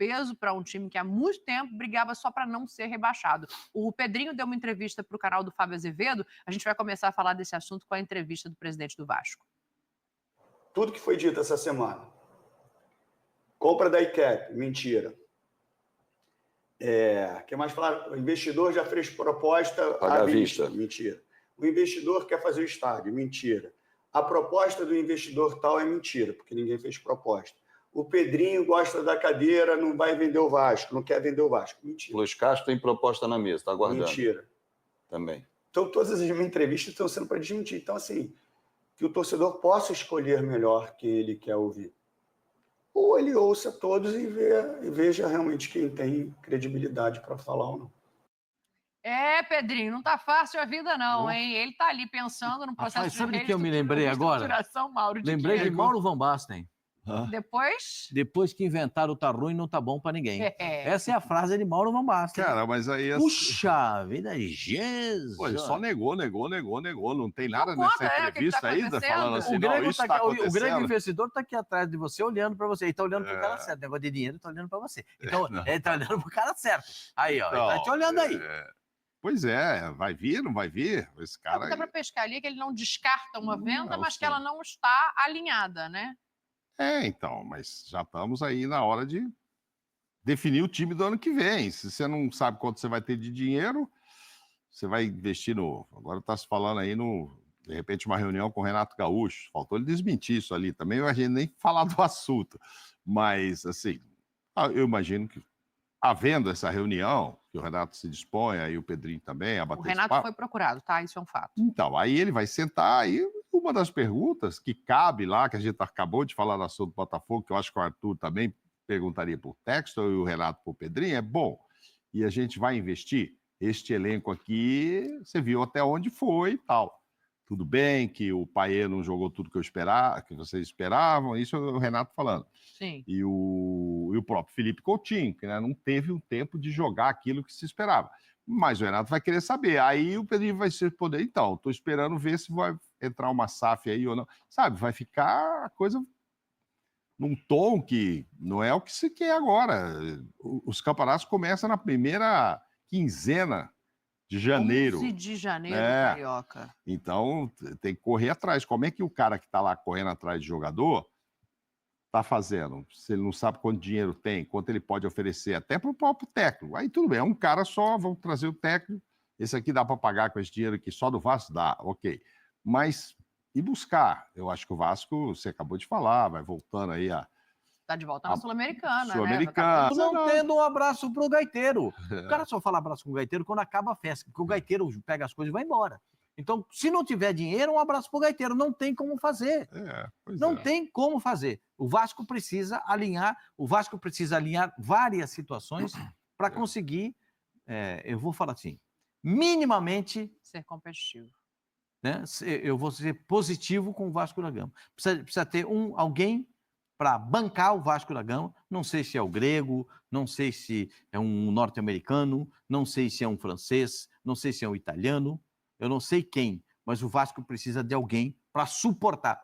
peso para um time que há muito tempo brigava só para não ser rebaixado. O Pedrinho deu uma entrevista para o canal do Fábio Azevedo. A gente vai começar a falar desse assunto com a entrevista do presidente do Vasco. Tudo que foi dito essa semana. Compra da ICAP, mentira. Que mais falaram? O investidor já fez proposta à vista, mentira. O investidor quer fazer o estádio, mentira. A proposta do investidor tal é mentira, porque ninguém fez proposta. O Pedrinho gosta da cadeira, não vai vender o Vasco, não quer vender o Vasco, mentira. Luiz Castro tem proposta na mesa, está aguardando. Mentira. Também. Então, todas as minhas entrevistas estão sendo para desmentir. Então, assim, que o torcedor possa escolher melhor quem ele quer ouvir. Ou ele ouça todos e veja realmente quem tem credibilidade para falar ou não. Pedrinho, não tá fácil a vida não, hein? Ele tá ali pensando no processo de sabe de que eu me lembrei agora? Lembrei de Mauro Van Basten. Depois que inventaram tá ruim, não tá bom pra ninguém. Essa é a frase de Mauro Van Basten. Cara, mas aí... Puxa vida, Jesus! Pô, ele só negou. Não tem nada nessa entrevista ainda falando assim, o grande investidor tá aqui atrás de você, olhando pra você. Ele tá olhando pro cara certo. Negócio de dinheiro, tá olhando pra você. Então, ele tá olhando pro cara certo. Aí, ó, ele tá te olhando aí. Pois é, vai vir, não vai vir? Esse cara... Dá pra pescar ali que ele não descarta uma venda, mas que ela não está alinhada, né? Então, mas já estamos aí na hora de definir o time do ano que vem. Se você não sabe quanto você vai ter de dinheiro, você vai investir no... Agora está se falando aí de repente, uma reunião com o Renato Gaúcho. Faltou ele desmentir isso ali também, a gente nem falar do assunto. Mas, assim, eu imagino que, havendo essa reunião, que o Renato se dispõe, aí o Pedrinho também, a bater O Renato foi procurado, tá? Isso é um fato. Então, aí ele vai sentar e uma das perguntas que cabe lá, que a gente acabou de falar do assunto do Botafogo, que eu acho que o Arthur também perguntaria por texto, e o Renato por Pedrinho, e a gente vai investir? Este elenco aqui, você viu até onde foi e tal. Tudo bem que o Payet não jogou tudo que vocês esperavam, isso é o Renato falando. Sim. E o próprio Felipe Coutinho, que não teve um tempo de jogar aquilo que se esperava. Mas o Renato vai querer saber. Aí o Pedrinho vai se responder, então, estou esperando ver se vai entrar uma SAF aí ou não. Sabe, vai ficar a coisa num tom que não é o que se quer agora. Os campeonatos começam na primeira quinzena de janeiro. 11 de janeiro, Carioca. Então, tem que correr atrás. Como é que o cara que está lá correndo atrás de jogador está fazendo? Se ele não sabe quanto dinheiro tem, quanto ele pode oferecer, até para o próprio técnico. Aí tudo bem, é um cara só, vamos trazer o técnico. Esse aqui dá para pagar com esse dinheiro aqui só do Vasco? Dá, ok. Mas e buscar? Eu acho que o Vasco, você acabou de falar, vai voltando aí a... Tá de volta na Sul-Americana, Sul-Americana. Né? Não tendo um abraço pro gaiteiro. O cara só fala abraço com o gaiteiro quando acaba a festa, porque o gaiteiro pega as coisas e vai embora. Então, se não tiver dinheiro, um abraço pro gaiteiro. Não tem como fazer. Não tem como fazer. O Vasco precisa alinhar várias situações para conseguir, eu vou falar assim, minimamente... ser competitivo. Né? Eu vou ser positivo com o Vasco da Gama. Precisa ter alguém para bancar o Vasco da Gama. Não sei se é o grego, não sei se é um norte-americano, não sei se é um francês, não sei se é um italiano, eu não sei quem, mas o Vasco precisa de alguém para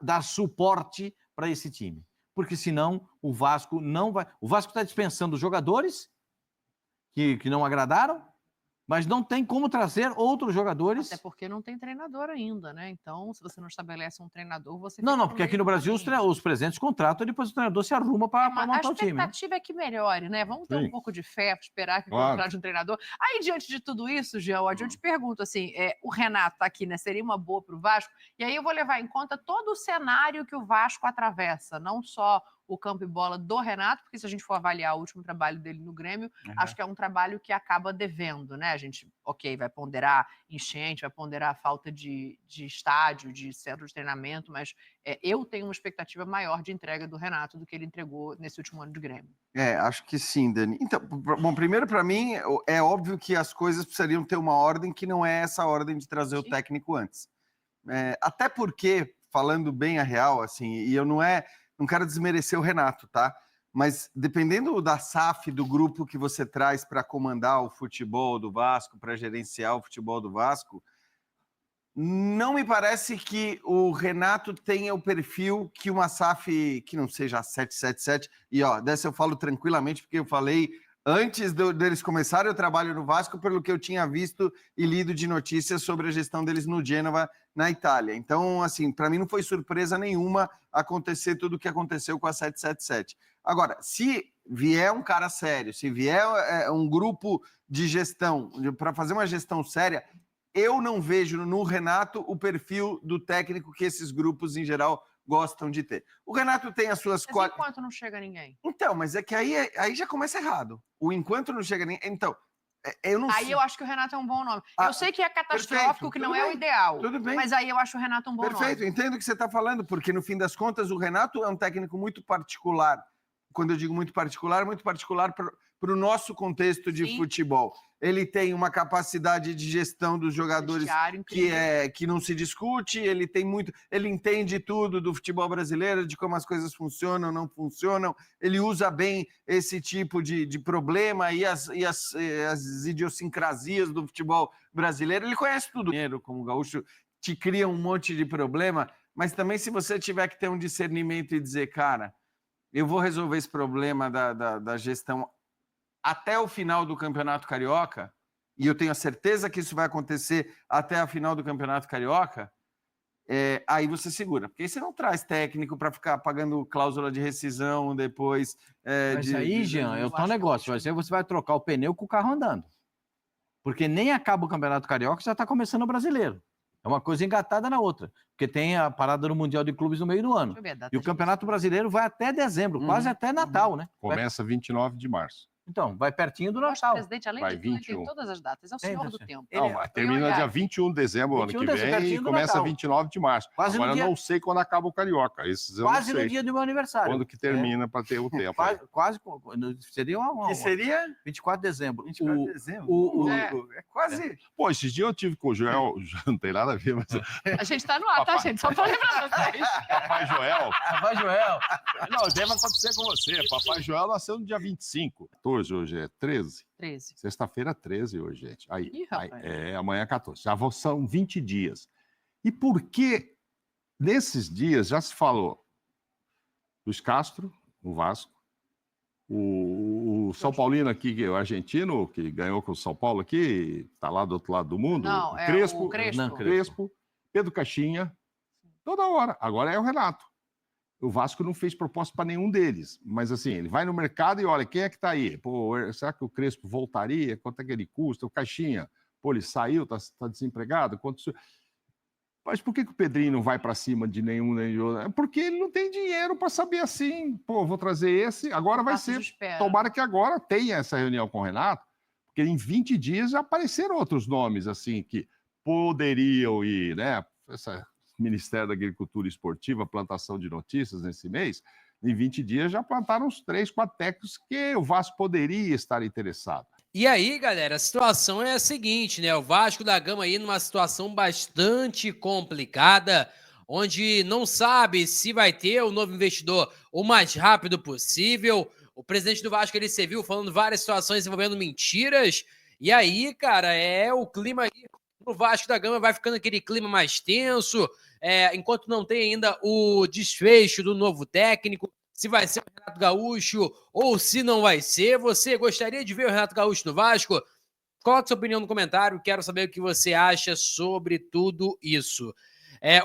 dar suporte para esse time. Porque senão o Vasco não vai... O Vasco está dispensando jogadores que não agradaram, mas não tem como trazer outros jogadores. Até porque não tem treinador ainda, né? Então, se você não estabelece um treinador, você... Não, porque aqui no Brasil os presidentes contratam e depois o treinador se arruma para montar o time. A expectativa é que melhore, né? Vamos ter um pouco de fé, esperar que contrate um treinador. Aí, diante de tudo isso, George, eu te pergunto assim, o Renato tá aqui, né? Seria uma boa para o Vasco? E aí eu vou levar em conta todo o cenário que o Vasco atravessa, não só o campo e bola do Renato, porque se a gente for avaliar o último trabalho dele no Grêmio, acho que é um trabalho que acaba devendo, né? A gente, vai ponderar enchente, vai ponderar a falta de estádio, de centro de treinamento, mas eu tenho uma expectativa maior de entrega do Renato do que ele entregou nesse último ano de Grêmio. Acho que sim, Dani. Então, bom, primeiro, para mim, é óbvio que as coisas precisariam ter uma ordem que não é essa ordem de trazer o técnico antes. Até porque, falando bem a real, assim, e eu não quero desmerecer o Renato, tá? Mas dependendo da SAF, do grupo que você traz para comandar o futebol do Vasco, para gerenciar o futebol do Vasco, Não me parece que o Renato tenha o perfil que uma SAF, que não seja a 777, e dessa eu falo tranquilamente, porque eu falei antes deles começarem o trabalho no Vasco, pelo que eu tinha visto e lido de notícias sobre a gestão deles no Gênova, na Itália. Então, assim, para mim não foi surpresa nenhuma acontecer tudo o que aconteceu com a 777. Agora, se vier um cara sério, se vier um grupo de gestão para fazer uma gestão séria, eu não vejo no Renato o perfil do técnico que esses grupos, em geral, gostam de ter. O Renato tem as suas... Mas enquanto não chega ninguém? Então, mas é que aí já começa errado. O enquanto não chega ninguém... Então, eu não sei. Aí eu acho que o Renato é um bom nome. Eu sei que é catastrófico, que não é o ideal. Tudo bem. Mas aí eu acho o Renato um bom nome. Perfeito, entendo o que você está falando, porque no fim das contas o Renato é um técnico muito particular. Quando eu digo muito particular para o nosso contexto de futebol. Ele tem uma capacidade de gestão dos jogadores que não se discute, ele entende tudo do futebol brasileiro, de como as coisas funcionam, não funcionam, ele usa bem esse tipo de problema e as idiosincrasias do futebol brasileiro, ele conhece tudo. Como gaúcho, te cria um monte de problema, mas também se você tiver que ter um discernimento e dizer, cara, eu vou resolver esse problema da gestão até o final do Campeonato Carioca, e eu tenho a certeza que isso vai acontecer até a final do Campeonato Carioca, aí você segura. Porque aí você não traz técnico para ficar pagando cláusula de rescisão depois. Mas aí, Jean, é o tal negócio. Você vai trocar o pneu com o carro andando. Porque nem acaba o Campeonato Carioca, já está começando o Brasileiro. É uma coisa engatada na outra. Porque tem a parada do Mundial de Clubes no meio do ano. E o Campeonato Brasileiro vai até dezembro, quase até Natal, né? Começa 29 de março. Então, vai pertinho do Natal. O presidente, além de tudo, ele tem todas as datas. É o senhor do tempo. Termina dia 21 de dezembro, ano que vem, e começa 29 de março. Agora, eu não sei quando acaba o Carioca. Quase no dia do meu aniversário. Quando que termina para ter o tempo. Quase. Seria uma... Que seria? 24 de dezembro. 24 de dezembro. É quase... Pô, esses dias eu tive com o Joel, não tem nada a ver, mas... A gente está no ar, tá, gente? Só para lembrar vocês. Papai Joel. Papai Joel. Não, deve acontecer com você. Papai Joel nasceu no dia 25. Hoje é 13? 13. Sexta-feira 13 hoje, gente. Ih, amanhã é 14. Já são 20 dias. E por que nesses dias já se falou Luiz Castro, o Vasco, o São Paulino aqui, o argentino, que ganhou com o São Paulo aqui, está lá do outro lado do mundo. Não, o Crespo, Pedro Caixinha, toda hora. Agora é o Renato. O Vasco não fez proposta para nenhum deles, mas assim, ele vai no mercado e olha, quem é que está aí? Pô, será que o Crespo voltaria? Quanto é que ele custa? O Caixinha, pô, ele saiu, está desempregado? Mas por que o Pedrinho não vai para cima de nenhum nem de outro? É porque ele não tem dinheiro para saber assim, pô, vou trazer esse, agora vai ser. Tomara que agora tenha essa reunião com o Renato, porque em 20 dias já apareceram outros nomes assim que poderiam ir, né? Ministério da Agricultura Esportiva, plantação de notícias nesse mês, em 20 dias já plantaram uns 3, 4 técnicos que o Vasco poderia estar interessado. E aí, galera, a situação é a seguinte, né? O Vasco da Gama aí numa situação bastante complicada, onde não sabe se vai ter o novo investidor o mais rápido possível. O presidente do Vasco, ele se viu falando várias situações envolvendo mentiras. E aí, cara, o clima aí no Vasco da Gama vai ficando aquele clima mais tenso, enquanto não tem ainda o desfecho do novo técnico, se vai ser o Renato Gaúcho ou se não vai ser. Você gostaria de ver o Renato Gaúcho no Vasco? Coloque sua opinião no comentário, quero saber o que você acha sobre tudo isso.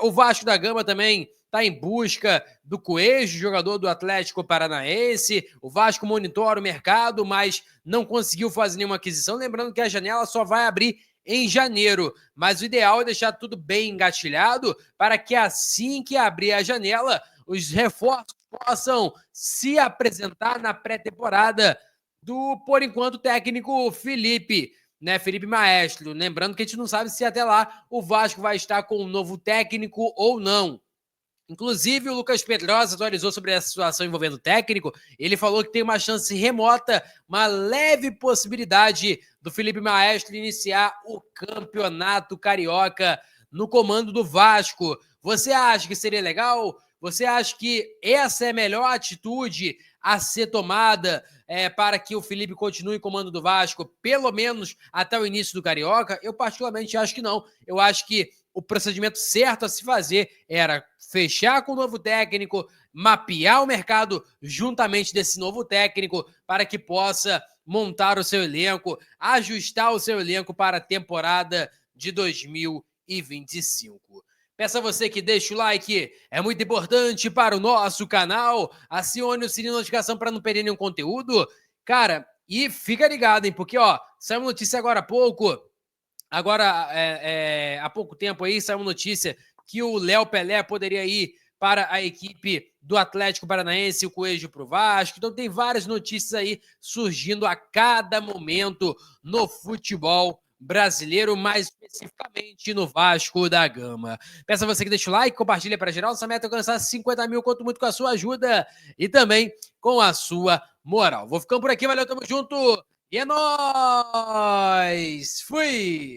O Vasco da Gama também está em busca do Coelho, jogador do Atlético Paranaense. O Vasco monitora o mercado, mas não conseguiu fazer nenhuma aquisição. Lembrando que a janela só vai abrir em janeiro, mas o ideal é deixar tudo bem engatilhado para que assim que abrir a janela, os reforços possam se apresentar na pré-temporada do, por enquanto, técnico Felipe, né? Felipe Maestro. Lembrando que a gente não sabe se até lá o Vasco vai estar com um novo técnico ou não. Inclusive, o Lucas Pedrosa atualizou sobre essa situação envolvendo o técnico. Ele falou que tem uma chance remota, uma leve possibilidade do Felipe Maestro iniciar o Campeonato Carioca no comando do Vasco. Você acha que seria legal? Você acha que essa é a melhor atitude a ser tomada para que o Felipe continue em comando do Vasco, pelo menos até o início do Carioca? Eu particularmente acho que não. Eu acho que o procedimento certo a se fazer era fechar com o novo técnico, mapear o mercado juntamente desse novo técnico para que possa montar o seu elenco, ajustar o seu elenco para a temporada de 2025. Peço a você que deixe o like, é muito importante para o nosso canal. Acione o sininho de notificação para não perder nenhum conteúdo. Cara, e fica ligado, hein? Porque, ó, saiu uma notícia agora há pouco. Há pouco tempo aí, saiu uma notícia que o Léo Pelé poderia ir para a equipe do Atlético Paranaense, o Coelho para o Vasco. Então tem várias notícias aí surgindo a cada momento no futebol brasileiro, mais especificamente no Vasco da Gama. Peço a você que deixe o like, compartilha para geral. Nossa meta é alcançar 50 mil, conto muito com a sua ajuda e também com a sua moral. Vou ficando por aqui, valeu, tamo junto e é nóis! Fui!